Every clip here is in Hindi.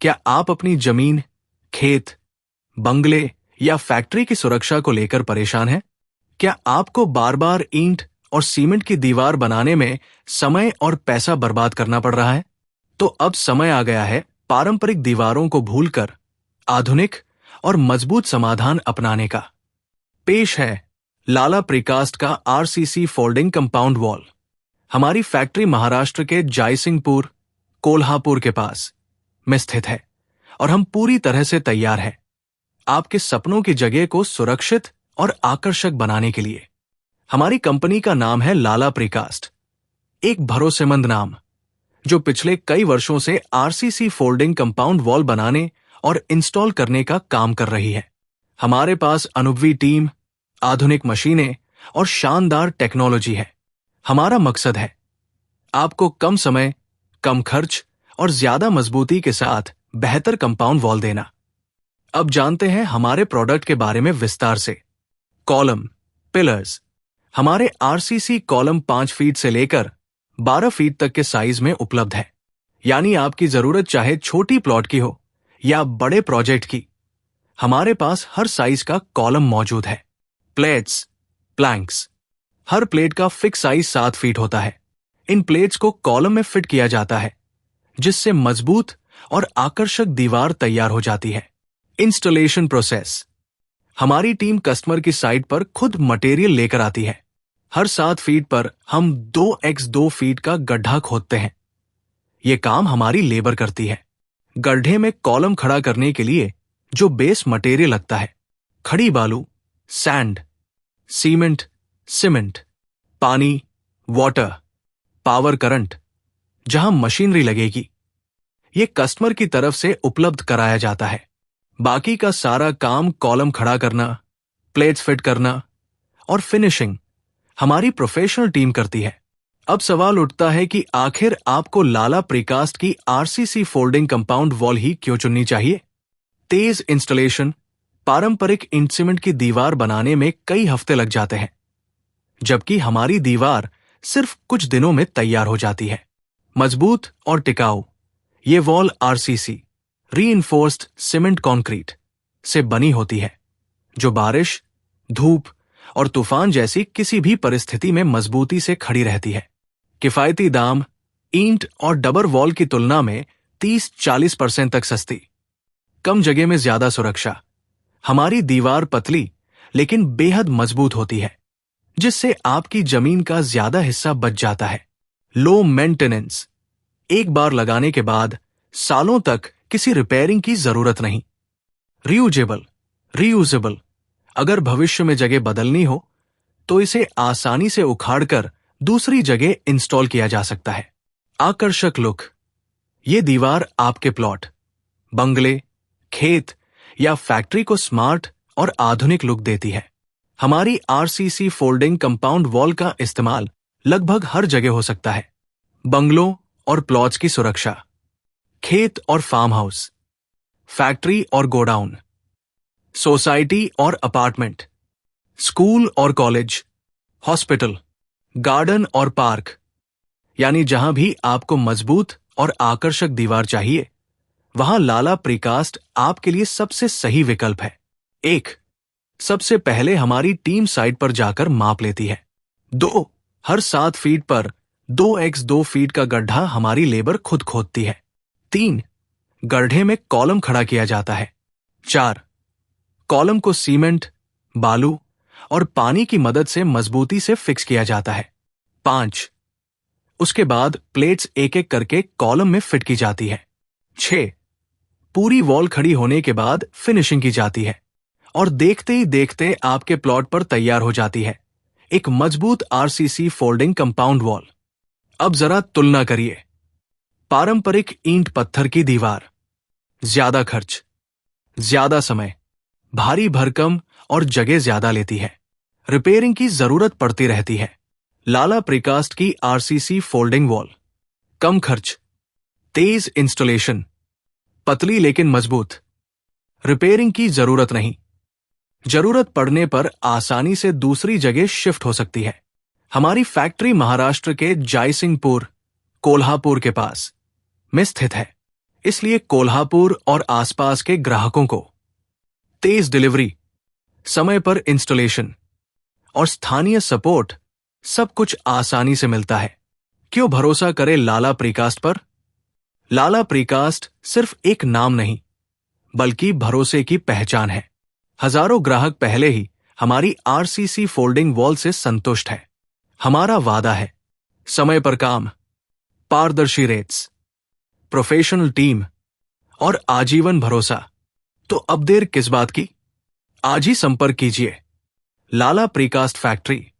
क्या आप अपनी जमीन, खेत, बंगले या फैक्ट्री की सुरक्षा को लेकर परेशान हैं? क्या आपको बार बार ईंट और सीमेंट की दीवार बनाने में समय और पैसा बर्बाद करना पड़ रहा है? तो अब समय आ गया है पारंपरिक दीवारों को भूलकर आधुनिक और मजबूत समाधान अपनाने का। पेश है लाला प्रीकास्ट का आरसीसी फोल्डिंग कंपाउंड वॉल। हमारी फैक्ट्री महाराष्ट्र के जयसिंहपुर, कोल्हापुर के पास में स्थित है और हम पूरी तरह से तैयार हैं आपके सपनों की जगह को सुरक्षित और आकर्षक बनाने के लिए। हमारी कंपनी का नाम है लाला प्रीकास्ट, एक भरोसेमंद नाम जो पिछले कई वर्षों से आरसीसी फोल्डिंग कंपाउंड वॉल बनाने और इंस्टॉल करने का काम कर रही है। हमारे पास अनुभवी टीम, आधुनिक मशीनें और शानदार टेक्नोलॉजी है। हमारा मकसद है आपको कम समय, कम खर्च और ज्यादा मजबूती के साथ बेहतर कंपाउंड वॉल देना। अब जानते हैं हमारे प्रोडक्ट के बारे में विस्तार से। Column, pillars. हमारे आरसीसी कॉलम 5 फीट से लेकर 12 फीट तक के साइज में उपलब्ध है, यानी आपकी जरूरत चाहे छोटी प्लॉट की हो या बड़े प्रोजेक्ट की, हमारे पास हर साइज का कॉलम मौजूद है। Plates, planks. हर प्लेट का फिक्स साइज 7 फीट होता है। इन प्लेट्स को कॉलम में फिट किया जाता है, जिससे मजबूत और आकर्षक दीवार तैयार हो जाती है। Installation process. हमारी टीम कस्टमर की साइट पर खुद मटेरियल लेकर आती है। हर 7 फीट पर हम 2x2 फीट का गड्ढा खोदते हैं। यह काम हमारी लेबर करती है। गड्ढे में कॉलम खड़ा करने के लिए जो बेस मटेरियल लगता है, खड़ी बालू, सैंड, सीमेंट, पानी, वाटर, पावर करंट, जहां मशीनरी लगेगी, यह कस्टमर की तरफ से उपलब्ध कराया जाता है। बाकी का सारा काम कॉलम खड़ा करना, प्लेट्स फिट करना और फिनिशिंग हमारी प्रोफेशनल टीम करती है। अब सवाल उठता है कि आखिर आपको लाला प्रीकास्ट की आरसीसी फोल्डिंग कंपाउंड वॉल ही क्यों चुननी चाहिए? तेज इंस्टॉलेशन। पारंपरिक ईंट सीमेंट की दीवार बनाने में कई हफ्ते लग जाते हैं, जबकि हमारी दीवार सिर्फ कुछ दिनों में तैयार हो जाती है। मजबूत और टिकाऊ। ये wall RCC, reinforced cement concrete से बनी होती है, जो बारिश, धूप और तूफान जैसी किसी भी परिस्थिति में मजबूती से खड़ी रहती है। किफायती दाम। ईंट और डबर वॉल की तुलना में 30-40% तक सस्ती। कम जगह में ज्यादा सुरक्षा। हमारी दीवार पतली लेकिन बेहद मजबूत होती है, जिससे आपकी जमीन का ज्यादा हिस्सा बच जाता है। Low maintenance. एक बार लगाने के बाद सालों तक किसी रिपेयरिंग की जरूरत नहीं। रीयूजेबल। अगर भविष्य में जगह बदलनी हो तो इसे आसानी से उखाड़कर दूसरी जगह इंस्टॉल किया जा सकता है। आकर्षक लुक। ये दीवार आपके प्लॉट, बंगले, खेत या फैक्ट्री को स्मार्ट और आधुनिक लुक देती है। हमारी आरसीसी फोल्डिंग कंपाउंड वॉल का इस्तेमाल लगभग हर जगह हो सकता है। बंगलों और प्लॉट्स की सुरक्षा, खेत और फार्म हाउस, फैक्ट्री और गोडाउन, सोसाइटी और अपार्टमेंट, स्कूल और कॉलेज, हॉस्पिटल, गार्डन और पार्क, यानी जहां भी आपको मजबूत और आकर्षक दीवार चाहिए, वहां लाला प्रीकास्ट आपके लिए सबसे सही विकल्प है। 1. सबसे पहले हमारी टीम साइट पर जाकर माप लेती है। 2. हर 7 फीट पर 2x2 फीट का गड्ढा हमारी लेबर खुद खोदती है। 3. गड्ढे में कॉलम खड़ा किया जाता है। 4. कॉलम को सीमेंट, बालू और पानी की मदद से मजबूती से फिक्स किया जाता है। 5. उसके बाद प्लेट्स एक एक करके कॉलम में फिट की जाती है। 6. पूरी वॉल खड़ी होने के बाद फिनिशिंग की जाती है और देखते ही देखते आपके प्लॉट पर तैयार हो जाती है एक मजबूत आरसीसी फोल्डिंग कंपाउंड वॉल। अब जरा तुलना करिए। पारंपरिक ईंट पत्थर की दीवार, ज्यादा खर्च, ज्यादा समय, भारी भरकम और जगह ज्यादा लेती है। रिपेयरिंग की जरूरत पड़ती रहती है। लाला प्रीकास्ट की आरसीसी फोल्डिंग वॉल, कम खर्च, तेज इंस्टॉलेशन, पतली लेकिन मजबूत, रिपेयरिंग की जरूरत नहीं, जरूरत पड़ने पर आसानी से दूसरी जगह शिफ्ट हो सकती है। हमारी फैक्ट्री महाराष्ट्र के जयसिंहपुर, कोल्हापुर के पास में स्थित है। इसलिए कोल्हापुर और आसपास के ग्राहकों को तेज डिलीवरी, समय पर इंस्टॉलेशन और स्थानीय सपोर्ट सब कुछ आसानी से मिलता है। क्यों भरोसा करे लाला प्रीकास्ट पर? लाला प्रीकास्ट सिर्फ एक नाम नहीं, बल्कि भरोसे की पहचान है। हजारों ग्राहक पहले ही हमारी आरसीसी फोल्डिंग वॉल से संतुष्ट है। हमारा वादा है समय पर काम, पारदर्शी रेट्स, प्रोफेशनल टीम और आजीवन भरोसा। तो अब देर किस बात की? आज ही संपर्क कीजिए Lala precast factory,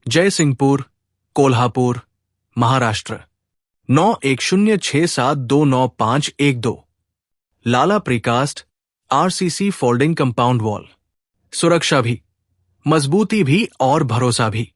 Jaysingpur, Kolhapur, Maharashtra. 9106729512। Lala precast RCC folding compound wall. सुरक्षा भी, मजबूती भी और भरोसा भी।